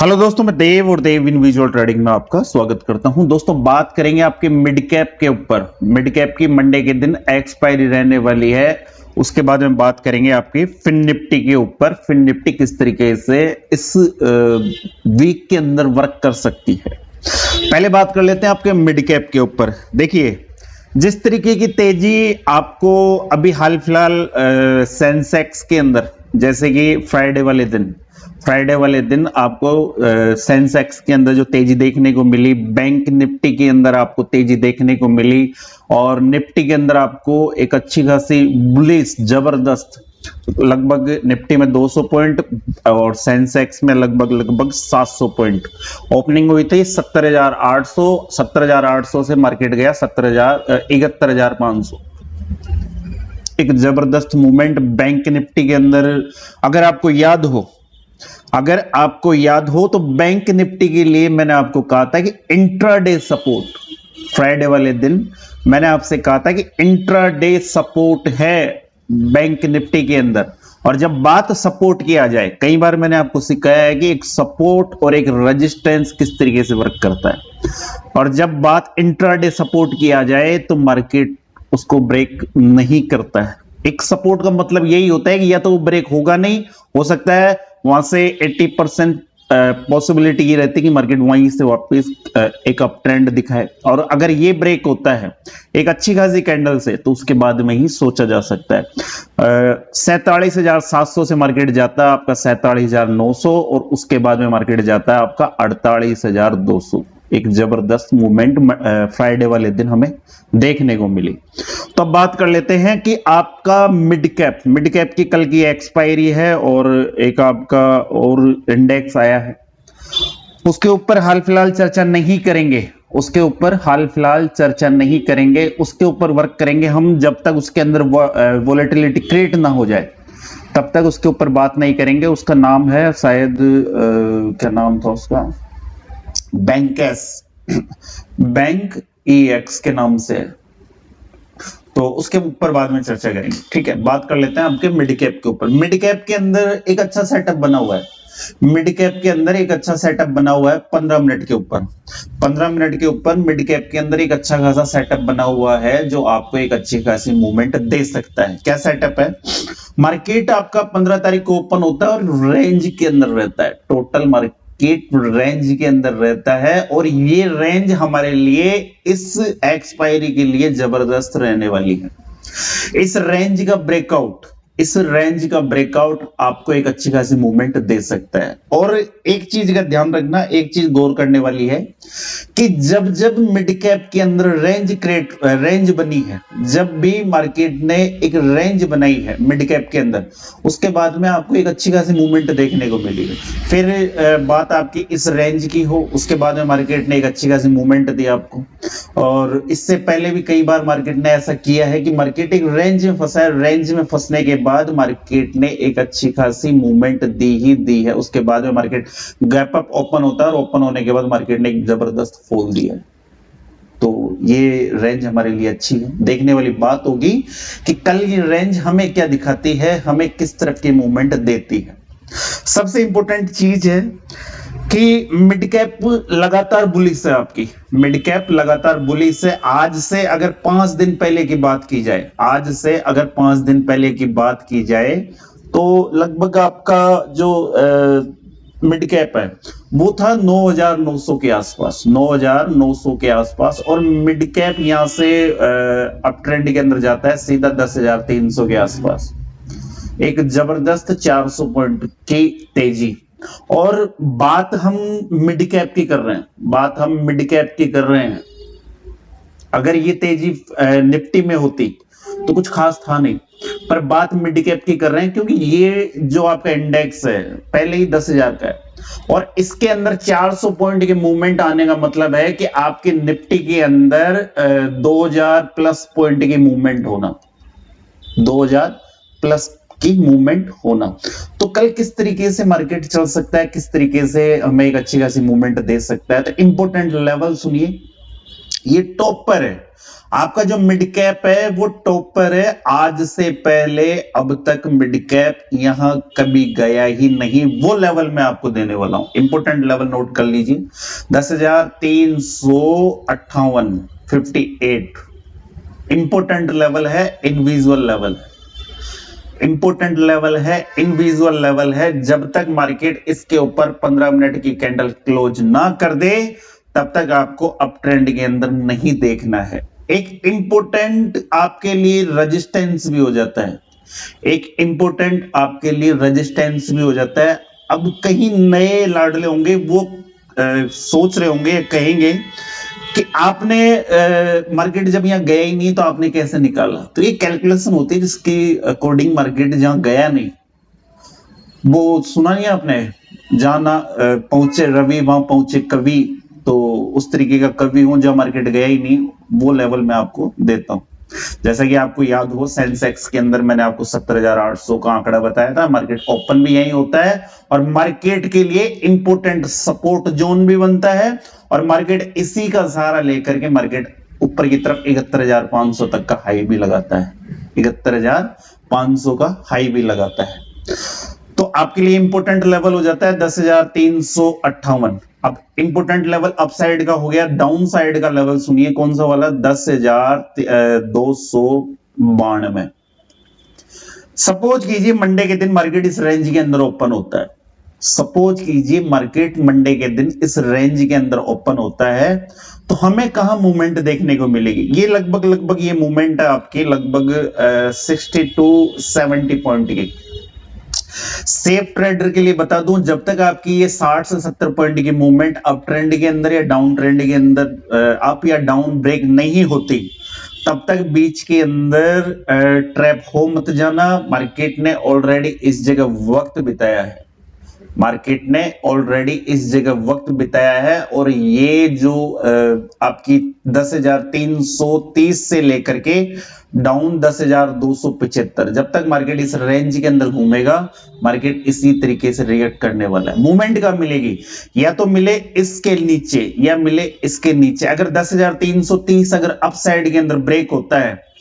Hello दोस्तों, मैं देव और देव इन विजुअल ट्रेडिंग में आपका स्वागत करता हूं। दोस्तों, बात करेंगे आपके मिड कैप के ऊपर। मिड कैप की मंडे के दिन एक्सपायरी रहने वाली है। उसके बाद में बात करेंगे आपकी फिन निफ्टी के ऊपर। फिन निफ्टी किस तरीके से इस वीक के अंदर वर्क कर सकती है। पहले बात कर लेते हैं आपके मिड कैप के ऊपर। देखिए, जिस तरीके की तेजी आपको अभी हाल फिलहाल सेंसेक्स के अंदर, जैसे कि फ्राइडे वाले दिन आपको सेंसेक्स के अंदर जो तेजी देखने को मिली, बैंक निफ्टी के अंदर आपको तेजी देखने को मिली, और निफ्टी के अंदर आपको एक अच्छी खासी बुलिश जबरदस्त, लगभग निफ्टी में 200 पॉइंट और सेंसेक्स में लगभग 700 पॉइंट ओपनिंग हुई थी। 70,800 से मार्केट गया 71,500। एक जबरदस्त मूवमेंट बैंक निफ्टी के अंदर। अगर आपको याद हो तो बैंक निफ्टी के लिए मैंने आपको कहा था कि इंट्राडे सपोर्ट, फ्राइडे वाले दिन मैंने आपसे कहा था कि इंट्राडे सपोर्ट है बैंक निफ्टी के अंदर। और जब बात सपोर्ट की आ जाए, कई बार मैंने आपको सिखाया है कि एक सपोर्ट और एक रेजिस्टेंस किस तरीके से वर्क करता है। और जब बात इंट्राडे सपोर्ट की आ जाए तो मार्केट उसको ब्रेक नहीं करता है। एक सपोर्ट का मतलब यही होता है कि या तो वो ब्रेक होगा नहीं, हो सकता है वहां से 80% पॉसिबिलिटी ये रहती है कि मार्केट वहीं से वापस एक अप ट्रेंड दिखाए। और अगर ये ब्रेक होता है एक अच्छी खासी कैंडल से, तो उसके बाद में ही सोचा जा सकता है। 47,700 से मार्केट जाता है आपका 47,900, और उसके बाद में मार्केट जाता है आपका 48,200। एक जबरदस्त मूवमेंट फ्राइडे वाले दिन हमें देखने को मिली। तो अब बात कर लेते हैं कि आपका मिड कैप की कल की एक्सपायरी है, और एक आपका और इंडेक्स आया है। उसके ऊपर हाल फिलहाल चर्चा नहीं करेंगे, उसके ऊपर वर्क करेंगे हम जब तक उसके अंदर वोलेटिलिटी क्रिएट ना हो जाए, तब तक उसके ऊपर बात नहीं करेंगे। उसका नाम है शायद क्या नाम था उसका, बैंक ईएक्स के नाम से, तो उसके ऊपर बाद में चर्चा करेंगे। ठीक है, बात कर लेते हैं आपके मिड कैप के ऊपर। मिड कैप के अंदर एक अच्छा सेटअप बना हुआ है। 15 मिनट के ऊपर मिड कैप के अंदर एक अच्छा खासा सेटअप बना हुआ है, जो आपको एक अच्छी खासी मूवमेंट दे सकता है। क्या सेटअप है? मार्केट आपका 15 तारीख को ओपन होता है और रेंज के अंदर रहता है। टोटल मार्केट रेंज के अंदर रहता है, और ये रेंज हमारे लिए इस एक्सपायरी के लिए जबरदस्त रहने वाली है। इस रेंज का ब्रेकआउट आपको एक अच्छी खासी मूवमेंट दे सकता है। और एक चीज का ध्यान रखना, एक चीज गौर करने वाली है कि जब मिड कैप के अंदर रेंज बनी है, जब भी मार्केट ने एक रेंज बनाई है मिड कैप के अंदर, उसके बाद में आपको एक अच्छी खासी मूवमेंट देखने को मिली है। फिर बात आपकी इस रेंज की हो, उसके बाद में मार्केट ने एक अच्छी खासी मूवमेंट दी आपको। और इससे पहले भी कई बार मार्केट ने ऐसा किया है कि मार्केट एक रेंज में फंसा है, रेंज में फंसने के बाद मार्केट ने एक अच्छी खासी मूवमेंट दी है। उसके बाद में मार्केट गैप अप ओपन होता है, और ओपन होने के बाद मार्केट ने एक जबरदस्त फॉल दिया है। तो ये रेंज हमारे लिए अच्छी है। देखने वाली बात होगी कि कल ये रेंज हमें क्या दिखाती है, हमें किस तरह की मूवमेंट देती है। सबसे इंपॉर्टेंट चीज है कि मिड कैप लगातार बुलिश है आपकी। मिड कैप लगातार बुलिश है। आज से अगर 5 दिन पहले की बात की जाए, तो लगभग आपका जो मिड कैप है वो था 9,900 के आसपास, 9,900 के आसपास। और मिड कैप यहां से अप ट्रेंड के अंदर जाता है सीधा 10,300 के आसपास। एक जबरदस्त 400 पॉइंट की तेजी। और बात हम मिड कैप की कर रहे हैं, अगर ये तेजी निफ्टी में होती तो कुछ खास था नहीं, पर बात मिड कैप की कर रहे हैं, क्योंकि ये जो आपका इंडेक्स है पहले ही 10,000 का है, और इसके अंदर 400 पॉइंट के मूवमेंट आने का मतलब है कि आपके निफ्टी के अंदर 2,000 प्लस पॉइंट की मूवमेंट होना, 2,000 प्लस की मूवमेंट होना। तो कल किस तरीके से मार्केट चल सकता है, किस तरीके से हमें एक अच्छी खासी मूवमेंट दे सकता है। तो इंपॉर्टेंट लेवल सुनिए, ये टॉप पर है, आपका जो मिड कैप है वो टॉप पर है। आज से पहले अब तक मिड कैप यहां कभी गया ही नहीं, वो लेवल मैं आपको देने वाला हूं। इंपोर्टेंट लेवल नोट कर लीजिए, 10,358 58 इंपोर्टेंट लेवल है, इनविजुअल लेवल है, इंपोर्टेंट लेवल है, इनविजुअल लेवल है। जब तक मार्केट इसके ऊपर 15 मिनट की कैंडल क्लोज ना कर दे तब तक आपको अप ट्रेंड के अंदर नहीं देखना है। एक इंपोर्टेंट आपके लिए रेजिस्टेंस भी हो जाता है, एक इंपोर्टेंट आपके लिए रेजिस्टेंस भी हो जाता है। अब कहीं नए लाडले होंगे वो सोच रहे होंगे, कहेंगे कि आपने मार्केट जब यहां गया ही नहीं तो आपने कैसे निकाला। तो ये कैलकुलेशन होती है जिसकी अकॉर्डिंग मार्केट जहां गया नहीं, वो सुना नहीं आपने, जहां ना पहुंचे रवि वहां पहुंचे कवि, तो उस तरीके का कवि हूं, जहां मार्केट गया ही नहीं वो लेवल मैं आपको देता हूं। जैसा कि आपको याद हो, सेंसेक्स के अंदर मैंने आपको 17,800 का आंकड़ा बताया था, मार्केट ओपन भी यही होता है और मार्केट के लिए इंपोर्टेंट सपोर्ट जोन भी बनता है और मार्केट इसी का सहारा लेकर के मार्केट ऊपर की तरफ 71,500 तक का हाई भी लगाता है, 71,500 का हाई भी लगाता है। तो आपके लिए इंपोर्टेंट लेवल हो जाता है 10,358। अब इंपोर्टेंट लेवल अपसाइड का हो गया, डाउन साइड का लेवल सुनिए कौन सा वाला, 10,292। सपोज कीजिए मंडे के दिन मार्केट इस रेंज के अंदर ओपन होता है, सपोज कीजिए मार्केट मंडे के दिन इस रेंज के अंदर ओपन होता है, तो हमें कहां मूवमेंट देखने को मिलेगी। ये लगभग ये मूवमेंट है आपकी लगभग 60 to 70 पॉइंट की। सेफ ट्रेडर के लिए बता दूं, जब तक आपकी ये 60 से 70 पॉइंट की मूवमेंट अप ट्रेंड के अंदर या डाउन ट्रेंड के अंदर अप या डाउन ब्रेक नहीं होती, तब तक बीच के अंदर ट्रैप हो मत जाना। मार्केट ने ऑलरेडी इस जगह वक्त बिताया है, मार्केट ने ऑलरेडी इस जगह वक्त बिताया है और ये जो आपकी 10,330 से लेकर के डाउन 10,275, जब तक मार्केट इस रेंज के अंदर घूमेगा मार्केट इसी तरीके से रिएक्ट करने वाला है। मूवमेंट कब मिलेगी, या तो मिले इसके नीचे या मिले इसके नीचे। अगर 10,330 अगर अप साइड के अंदर ब्रेक होता है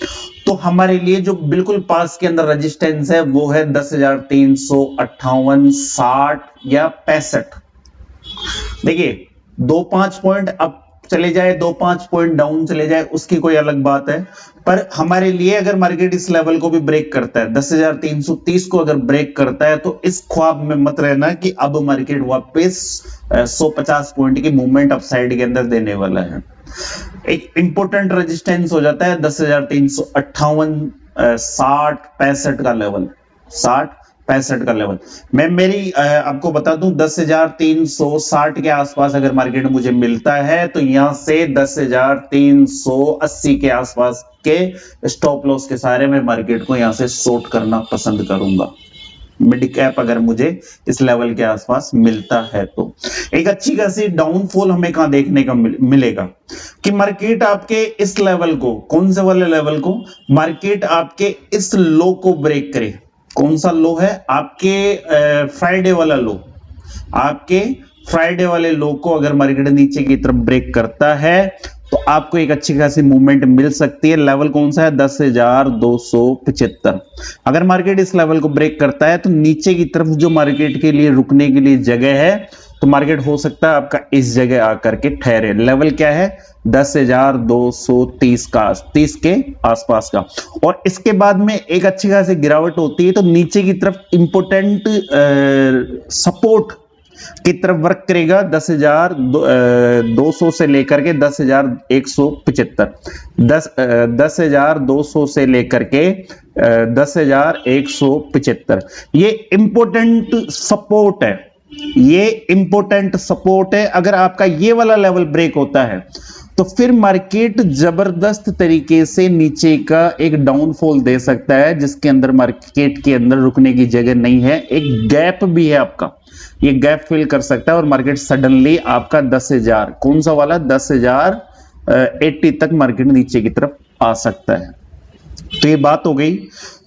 तो हमारे लिए जो बिल्कुल पास के अंदर रेजिस्टेंस है वो है 10,358, 60 या 65। देखिए 2-5 पॉइंट अप चले जाए, 2-5 पॉइंट डाउन चले जाए, उसकी कोई अलग बात है, पर हमारे लिए अगर मार्केट इस लेवल को भी ब्रेक करता है, 10,330 को अगर ब्रेक करता है, तो इस ख्वाब में मत रहना कि अब मार्केट वापस 150 पॉइंट की मूवमेंट अपसाइड के अंदर देने वाला है। एक इंपोर्टेंट रेजिस्टेंस हो जाता है 10,358, 60, 65 का लेवल, 60, 65 का लेवल। मैं मेरी आपको बता दूं 10,360 के आसपास अगर मार्केट मुझे मिलता है तो यहां से 10,380 के आसपास के स्टॉप लॉस के सारे मैं मार्केट को यहां से शॉर्ट करना पसंद करूंगा। मिड कैप अगर मुझे इस लेवल के आसपास मिलता है तो एक अच्छी खासी डाउनफॉल हमें कहां देखने का मिलेगा कि मार्केट आपके इस लेवल को, कौन से वाले लेवल को, मार्केट आपके इस लो को ब्रेक करे। कौन सा लो है, आपके फ्राइडे वाला लो, आपके फ्राइडे वाले लो को अगर मार्केट नीचे की तरफ ब्रेक करता है तो आपको एक अच्छी खासी मूवमेंट मिल सकती है। लेवल कौन सा है, 10,275। अगर मार्केट इस लेवल को ब्रेक करता है तो नीचे की तरफ जो मार्केट के लिए रुकने के लिए जगह है, तो मार्केट हो सकता है आपका इस जगह आकर के ठहरे। लेवल क्या है, 10,230 का, 30 के आसपास का। और इसके बाद में एक अच्छी खासी गिरावट होती है तो नीचे की तरफ इंपोर्टेंट सपोर्ट की तरफ वर्क करेगा 10,200 से लेकर के 10,175, 10,200 से लेकर के 10,175। ये इंपोर्टेंट सपोर्ट है, ये इंपोर्टेंट सपोर्ट है। अगर आपका ये वाला लेवल ब्रेक होता है तो फिर मार्केट जबरदस्त तरीके से नीचे का एक डाउनफॉल दे सकता है, जिसके अंदर मार्केट के अंदर रुकने की जगह नहीं है, एक गैप भी है आपका, ये गैप फिल कर सकता है और मार्केट सडनली आपका 10,000, कौन सा वाला, 10,080 तक मार्केट नीचे की तरफ आ सकता है। तो ये बात हो गई।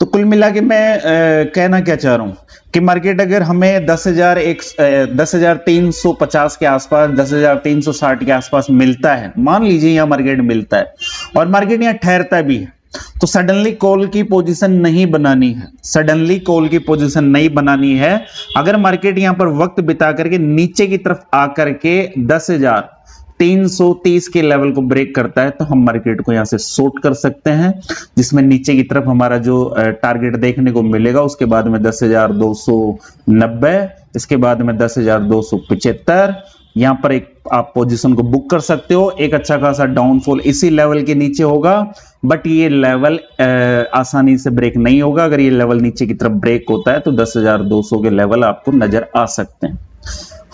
तो कुल मिला के मैं कहना क्या चाह रहा हूं कि मार्केट अगर हमें 10,350 के आसपास, 10,360 के आसपास मिलता है, मान लीजिए यहां मार्केट मिलता है और मार्केट यहां ठहरता भी है, तो सडनली कॉल की पोजीशन नहीं बनानी है, सडनली कॉल की पोजीशन नहीं बनानी है। अगर मार्केट यहां पर वक्त बिता करके नीचे की तरफ आकर के 10,330 के लेवल को ब्रेक करता है तो हम मार्केट को यहां से शॉर्ट कर सकते हैं, जिसमें नीचे की तरफ हमारा जो टारगेट देखने को मिलेगा, उसके बाद में 10,290, इसके बाद में 10,275, यहां पर एक आप पोजीशन को बुक कर सकते हो। एक अच्छा खासा डाउनफॉल इसी लेवल के नीचे होगा, बट ये लेवल आसानी से ब्रेक नहीं होगा। अगर ये लेवल नीचे की तरफ ब्रेक होता है तो 10,200 के लेवल आपको नजर आ सकते हैं।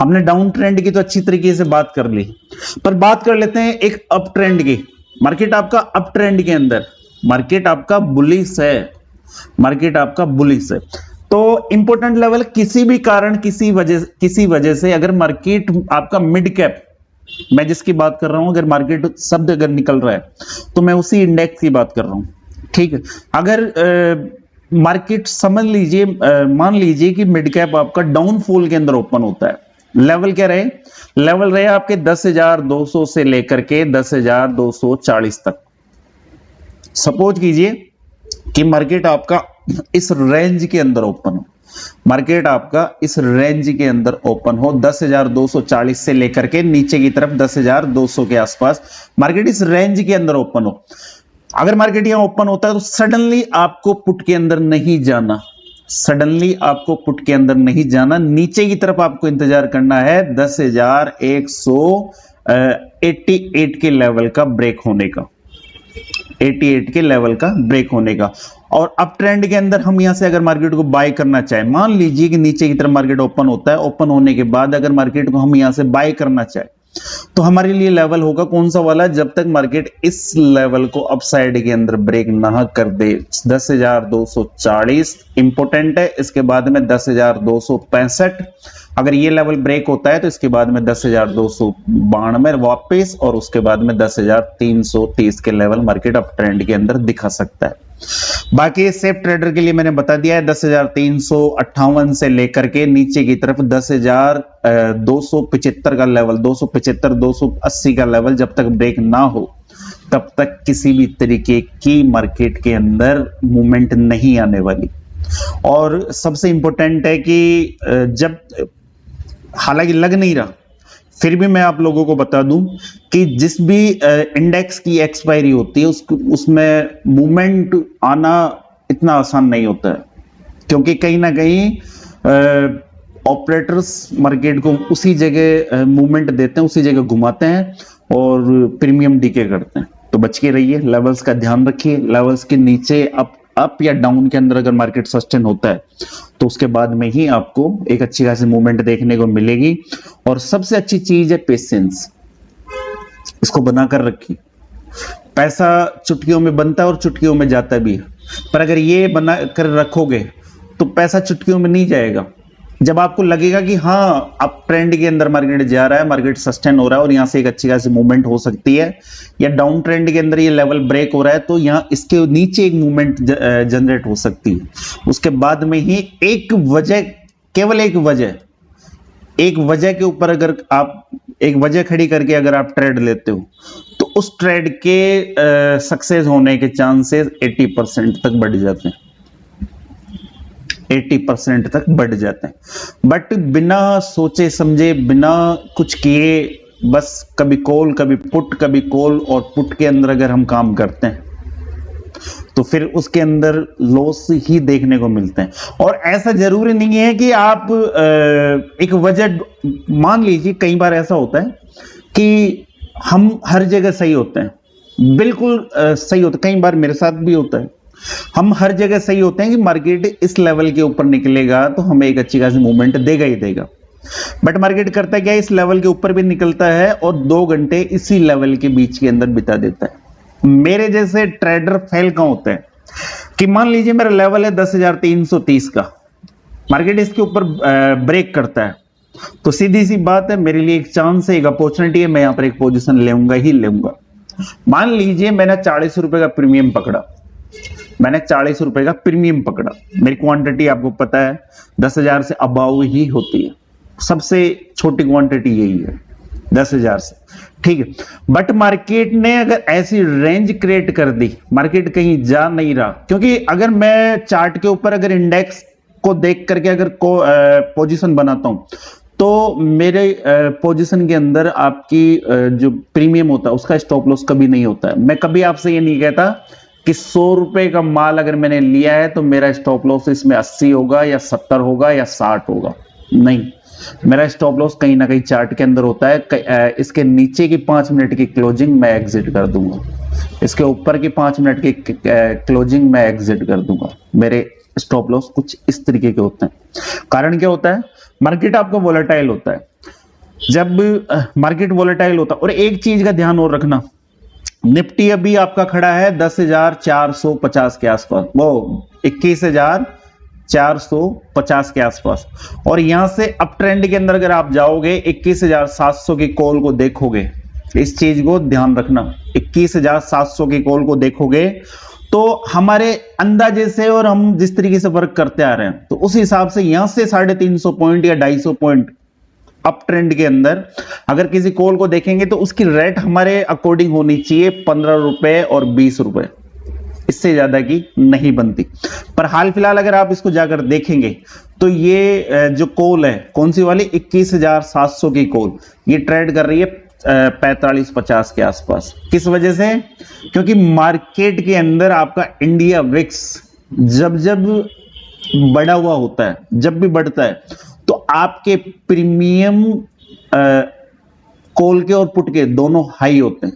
हमने डाउन ट्रेंड की तो अच्छी तरीके से बात कर ली, पर बात कर लेते हैं एक अप ट्रेंड की। मार्केट आपका अप ट्रेंड के अंदर, मार्केट आपका बुलिश है, मार्केट आपका बुलिश है। तो इंपॉर्टेंट लेवल किसी भी कारण, किसी वजह से अगर मार्केट आपका मिड कैप, मैं जिसकी बात कर रहा हूं, अगर मार्केट शब्द अगर निकल रहा है तो मैं उसी इंडेक्स की बात कर रहा हूं, ठीक है। अगर मार्केट समझ लीजिए, मान लीजिए कि मिड कैप आपका डाउनफॉल के अंदर ओपन होता है, लेवल क्या रहे, लेवल रहे आपके 10,200 से लेकर के 10,240 तक। सपोज कीजिए कि मार्केट आपका इस रेंज के अंदर ओपन हो, मार्केट आपका इस रेंज के अंदर ओपन हो, 10,240 से लेकर के नीचे की तरफ 10,200 के आसपास मार्केट इस रेंज के अंदर ओपन हो। अगर मार्केट यहां ओपन होता है तो सडनली आपको पुट के अंदर नहीं जाना, सडनली आपको पुट के अंदर नहीं जाना, नीचे की तरफ आपको इंतजार करना है 10,188 के लेवल का ब्रेक होने का, 88 के लेवल का ब्रेक होने का। और अप ट्रेंड के अंदर हम यहां से अगर मार्केट को बाय करना चाहे, मान लीजिए कि नीचे की तरफ मार्केट ओपन होता है, ओपन होने के बाद अगर मार्केट को हम यहां से बाय करना चाहे तो हमारे लिए लेवल होगा कौन सा वाला, जब तक मार्केट इस लेवल को अपसाइड के अंदर ब्रेक ना कर दे। 10,240 इंपोर्टेंट है, इसके बाद में 10,265, अगर ये लेवल ब्रेक होता है तो इसके बाद में 10,292 वापस, और उसके बाद में 10,330 के लेवल मार्केट अप ट्रेंड के अंदर दिखा सकता है। बाकी सेफ ट्रेडर के लिए मैंने बता दिया है 10,358 से लेकर के नीचे की तरफ 10,275 का लेवल, 275 280 का लेवल जब तक ब्रेक ना हो तब तक किसी भी तरीके की मार्केट के अंदर मूवमेंट नहीं आने वाली। और सबसे इंपॉर्टेंट है कि जब, हालांकि लग नहीं रहा, फिर भी मैं आप लोगों को बता दूं कि जिस भी इंडेक्स की एक्सपायरी होती है उसमें मूवमेंट आना इतना आसान नहीं होता है, क्योंकि कहीं ना कहीं ऑपरेटर्स मार्केट को उसी जगह मूवमेंट देते हैं, उसी जगह घुमाते हैं और प्रीमियम डीके करते हैं। तो बच के रहिए, लेवल्स का ध्यान रखिए, लेवल्स के नीचे अप या डाउन के अंदर अगर मार्केट सस्टेन होता है तो उसके बाद में ही आपको एक अच्छी खासी मूवमेंट देखने को मिलेगी। और सबसे अच्छी चीज है पेशेंस, इसको बनाकर रखिए। पैसा चुटकियों में बनता है और चुटकियों में जाता भी है, पर अगर ये बना कर रखोगे तो पैसा चुटकियों में नहीं जाएगा। जब आपको लगेगा कि हाँ अप ट्रेंड के अंदर मार्केट जा रहा है, मार्केट सस्टेन हो रहा है और यहां से एक अच्छी खासी मूवमेंट हो सकती है, या डाउन ट्रेंड के अंदर ये लेवल ब्रेक हो रहा है तो यहां इसके नीचे एक मूवमेंट जनरेट हो सकती है, उसके बाद में ही एक वजह, केवल एक वजह के ऊपर अगर आप एक वजह खड़ी करके अगर आप ट्रेड लेते हो तो उस ट्रेड के सक्सेस होने के चांसेस 80% तक बढ़ जाते हैं, 80% तक बढ़ जाते हैं। बट बिना सोचे समझे, बिना कुछ किए, बस कभी कॉल कभी पुट, कभी कॉल और पुट के अंदर अगर हम काम करते हैं तो फिर उसके अंदर लॉस ही देखने को मिलते हैं। और ऐसा जरूरी नहीं है कि आप एक वजह, मान लीजिए कई बार ऐसा होता है कि हम हर जगह सही होते हैं, बिल्कुल सही होता है, कई बार मेरे साथ भी होता है, हम हर जगह सही होते हैं कि मार्केट इस लेवल के ऊपर निकलेगा तो हमें एक अच्छी खासी मूवमेंट देगा ही देगा, बट मार्केट करता क्या है, इस लेवल के ऊपर भी निकलता है और 2 घंटे इसी लेवल के बीच के अंदर बिता देता है। मेरे जैसे ट्रेडर फेल कहां होते हैं कि मान लीजिए मेरा लेवल है 10,330 का, मार्केट इसके ऊपर ब्रेक करता है तो सीधी सी बात है, मेरे लिए एक चांस है, एक अपॉर्चुनिटी है, मैं यहां पर एक पोजीशन लेऊंगा ही लेऊंगा। मान लीजिए मैंने 40 रुपए का प्रीमियम पकड़ा, मैंने 40 रुपए का प्रीमियम पकड़ा, मेरी क्वांटिटी आपको पता है 10,000 से अबाव ही होती है, सबसे छोटी क्वांटिटी यही है 10,000 से, ठीक है। बट मार्केट ने अगर ऐसी रेंज क्रिएट कर दी, मार्केट कहीं जा नहीं रहा, क्योंकि अगर मैं चार्ट के ऊपर अगर इंडेक्स को देख करके अगर पोजीशन बनाता हूं, तो मेरे पोजीशन के अंदर आपकी जो प्रीमियम होता है उसका स्टॉप लॉस कभी नहीं होता है। मैं कभी आपसे ये नहीं कहता कि 100 रुपए का माल अगर मैंने लिया है तो मेरा स्टॉप लॉस इसमें 80 होगा या 70 होगा या 60 होगा, नहीं। मेरा स्टॉप लॉस कहीं ना कहीं चार्ट के अंदर होता है। इसके नीचे की 5 मिनट की क्लोजिंग मैं एग्जिट कर दूंगा, इसके ऊपर की 5 मिनट की क्लोजिंग मैं एग्जिट कर दूंगा। मेरे स्टॉप लॉस कुछ इस तरीके के होते हैं। कारण क्या होता है, मार्केट आपका वोलेटाइल होता है। जब मार्केट वोलेटाइल होता है, और एक चीज का ध्यान और रखना, निफ्टी अभी आपका खड़ा है 10,450 के आसपास, वो 21,450 के आसपास, और यहां से अप ट्रेंड के अंदर अगर आप जाओगे 21,700 की कॉल को देखोगे, इस चीज को ध्यान रखना, 21,700 की कॉल को देखोगे तो हमारे अंदाजे से और हम जिस तरीके से वर्क करते आ रहे हैं, तो उस हिसाब से यहां से 350 पॉइंट या 250 पॉइंट अप ट्रेंड के अंदर अगर किसी कॉल को देखेंगे तो उसकी रेट हमारे अकॉर्डिंग होनी चाहिए 15 रुपए और 20 रुपए, इससे ज्यादा की नहीं बनती। पर हाल फिलहाल अगर आप इसको जाकर देखेंगे तो ये जो कॉल है, कौन सी वाली, 21,700 की कॉल, ये ट्रेड कर रही है 45-50 के आसपास। किस वजह से, क्योंकि मार्केट के अंदर आपका इंडिया विक्स जब जब बढ़ा हुआ होता है, जब भी बढ़ता है, तो आपके प्रीमियम कॉल के और पुट के दोनों हाई होते हैं,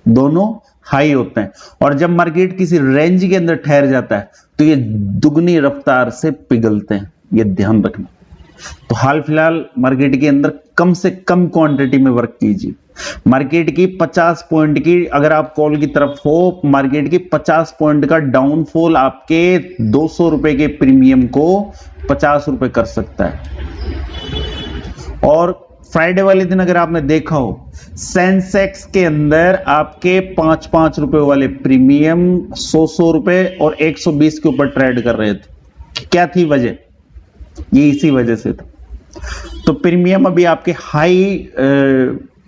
दोनों हाई होते हैं। और जब मार्केट किसी रेंज के अंदर ठहर जाता है तो ये दुगनी रफ्तार से पिघलते हैं, ये ध्यान रखना। तो हाल फिलहाल मार्केट के अंदर कम से कम क्वांटिटी में वर्क कीजिए। मार्केट की 50 पॉइंट की अगर आप कॉल की तरफ हो, मार्केट की 50 पॉइंट का डाउनफॉल आपके 200 रुपए के प्रीमियम को 50 रुपए कर सकता है। और फ्राइडे वाले दिन अगर आपने देखा हो, सेंसेक्स के अंदर आपके 5-5 रुपए वाले प्रीमियम 100 रुपए और 120 के ऊपर ट्रेड कर रहे थे। क्या थी वजह, ये इसी वजह से था। तो प्रीमियम अभी आपके हाई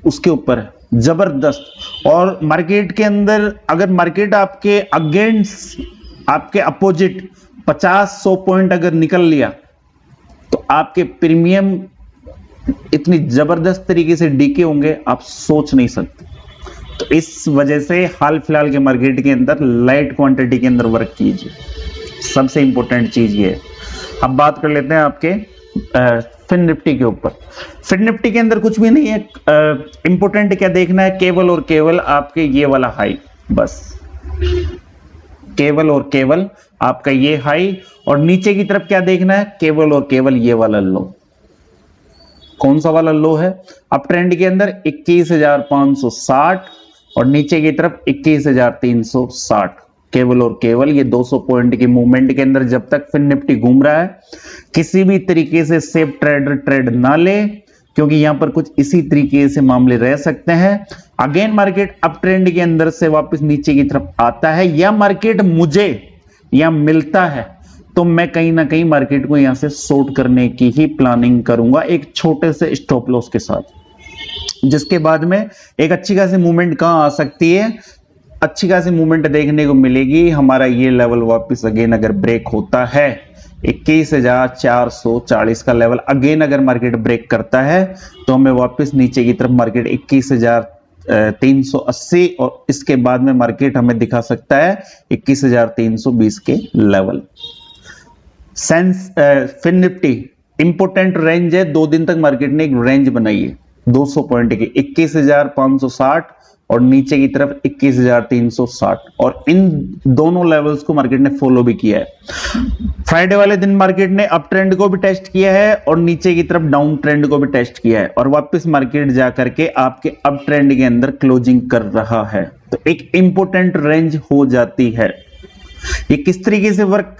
उसके ऊपर है, जबरदस्त। और मार्केट के अंदर अगर मार्केट आपके अगेंस्ट, आपके अपोजिट 50-100 पॉइंट अगर निकल लिया तो आपके प्रीमियम इतनी जबरदस्त तरीके से डीके होंगे, आप सोच नहीं सकते। तो इस वजह से हाल फिलहाल के मार्केट के अंदर लाइट क्वांटिटी के अंदर वर्क कीजिए, सबसे इंपॉर्टेंट चीज ये है। अब बात कर लेते हैं आपके फिन निफ्टी के ऊपर। फिन निफ्टी के अंदर कुछ भी नहीं है, इंपॉर्टेंट क्या देखना है, केवल और केवल आपके ये वाला हाई, बस केवल और केवल आपका ये हाई, और नीचे की तरफ क्या देखना है, केवल और केवल ये वाला लो। कौन सा वाला लो है, अप ट्रेंड के अंदर 21,560 और नीचे की तरफ 21,360, केवल और केवल ये 200 पॉइंट की मूवमेंट के अंदर जब तक फिन निफ्टी घूम रहा है, किसी भी तरीके से सेफ ट्रेडर ट्रेड ना ले, क्योंकि यहां पर कुछ इसी तरीके से मामले रह सकते हैं। अगेन मार्केट अप ट्रेंड के अंदर से वापस नीचे की तरफ आता है, या मार्केट मुझे यहां मिलता है तो मैं कहीं ना कहीं मार्केट को यहां से शॉर्ट करने की ही प्लानिंग करूंगा, एक छोटे से स्टॉप लॉस के साथ, जिसके बाद में एक अच्छी खासी मूवमेंट कहां आ सकती है, अच्छी खासी मूवमेंट देखने को मिलेगी। हमारा ये लेवल वापस अगेन अगर ब्रेक होता है 21,440 का लेवल अगेन अगर मार्केट ब्रेक करता है तो हमें वापस नीचे की तरफ मार्केट 21,380 और इसके बाद में मार्केट हमें दिखा सकता है 21,320 के level. FinNifty important range है, 2 दिन तक मार्केट ने एक रेंज बनाई है 200 पॉइंट की, 21,560 और नीचे की तरफ 21,360, और इन दोनों लेवल्स को मार्केट ने फॉलो भी किया है। फ्राइडे वाले दिन मार्केट ने अप ट्रेंड को भी टेस्ट किया है और नीचे की तरफ डाउन ट्रेंड को भी टेस्ट किया है, और वापस मार्केट जाकर के आपके अप ट्रेंड के अंदर क्लोजिंग कर रहा है। तो एक इंपोर्टेंट रेंज हो जाती है। ये किस तरीके से वर्क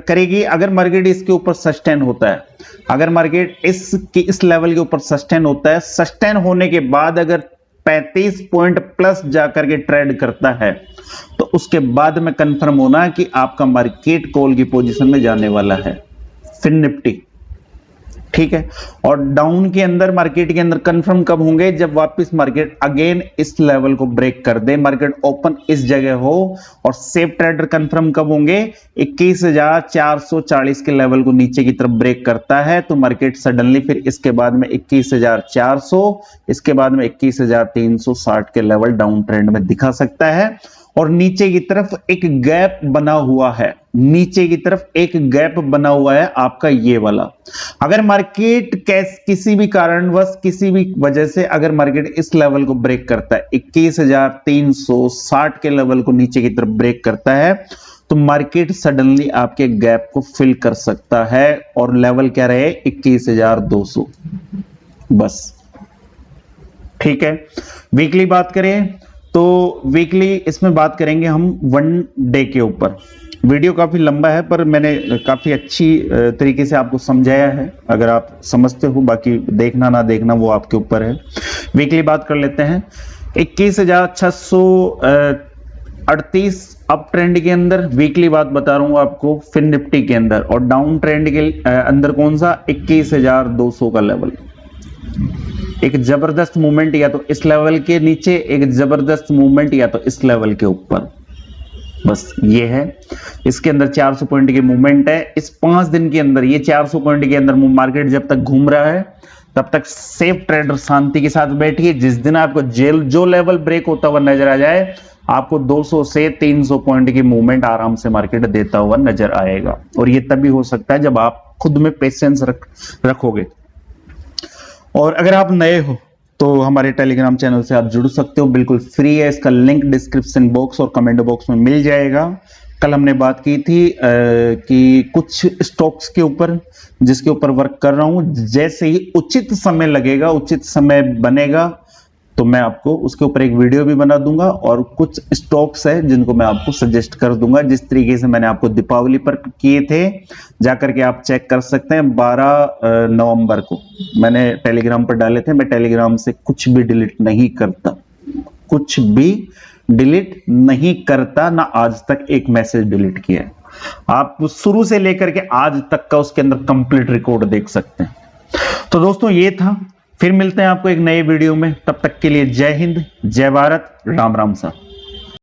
करेगी, अगर मार्केट इसके ऊपर सस्टेन होता है, अगर मार्केट इस लेवल के ऊपर सस्टेन होता है, सस्टेन होने के बाद अगर 35 पॉइंट प्लस जाकर के ट्रेड करता है तो उसके बाद में कंफर्म होना कि आपका मार्केट कॉल की पोजीशन में जाने वाला है फिर निफ्टी, ठीक है। और डाउन के अंदर मार्केट के अंदर कंफर्म कब होंगे, जब वापस मार्केट अगेन इस लेवल को ब्रेक कर दे, मार्केट ओपन इस जगह हो। और सेफ ट्रेडर कंफर्म कब होंगे, 21,440 के लेवल को नीचे की तरफ ब्रेक करता है तो मार्केट सडनली फिर इसके बाद में 21,400, इसके बाद में 21,360 के लेवल डाउन ट्रेंड में दिखा सकता है। और नीचे की तरफ एक गैप बना हुआ है, नीचे की तरफ एक गैप बना हुआ है आपका ये वाला। अगर मार्केट किसी भी कारणवश किसी भी वजह से अगर मार्केट इस लेवल को ब्रेक करता है 21,360 के लेवल को नीचे की तरफ ब्रेक करता है तो मार्केट सडनली आपके गैप को फिल कर सकता है और लेवल क्या रहे 21,200 बस, ठीक है। वीकली बात करें तो वीकली इसमें बात करेंगे हम 1 डे के ऊपर। वीडियो काफी लंबा है पर मैंने काफी अच्छी तरीके से आपको समझाया है, अगर आप समझते हो, बाकी देखना ना देखना वो आपके ऊपर है। वीकली बात कर लेते हैं। 21,638 अप ट्रेंड के अंदर वीकली बात बता रहा हूं आपको, फिर निफ्टी के अंदर, और डाउन ट्रेंड के अंदर कौन सा 21,200 का लेवल। एक जबरदस्त मूवमेंट या तो इस लेवल के नीचे, एक जबरदस्त मूवमेंट या तो इस लेवल के ऊपर, बस ये है। इसके अंदर 400 पॉइंट की मूवमेंट है। इस 5 दिन के अंदर ये 400 पॉइंट के अंदर मार्केट जब तक घूम रहा है तब तक सेफ ट्रेडर शांति के साथ बैठिए। जिस दिन आपको जो लेवल ब्रेक होता हुआ नजर आ जाए, आपको 200 से 300 पॉइंट की मूवमेंट आराम से मार्केट देता हुआ नजर आएगा। और ये तभी हो सकता है जब आप खुद में पेशेंस रखोगे। और अगर आप नए हो तो हमारे टेलीग्राम चैनल से आप जुड़ सकते हो, बिल्कुल फ्री है। इसका लिंक डिस्क्रिप्शन बॉक्स और कमेंट बॉक्स में मिल जाएगा। कल हमने बात की थी कि कुछ स्टॉक्स के ऊपर जिसके ऊपर वर्क कर रहा हूं, जैसे ही उचित समय लगेगा, उचित समय बनेगा तो मैं आपको उसके ऊपर एक वीडियो भी बना दूंगा। और कुछ स्टॉक्स है जिनको मैं आपको सजेस्ट कर दूंगा, जिस तरीके से मैंने आपको दीपावली पर किए थे, जाकर के आप चेक कर सकते हैं। 12 नवंबर को मैंने टेलीग्राम पर डाले थे। मैं टेलीग्राम से कुछ भी डिलीट नहीं करता, कुछ भी डिलीट नहीं करता, ना आज तक एक मैसेज डिलीट किया है। आप शुरू से लेकर के आज तक का उसके अंदर कंप्लीट रिकॉर्ड देख सकते हैं। तो दोस्तों ये था, फिर मिलते हैं आपको एक नए वीडियो में। तब तक के लिए जय हिंद, जय भारत, राम राम सा।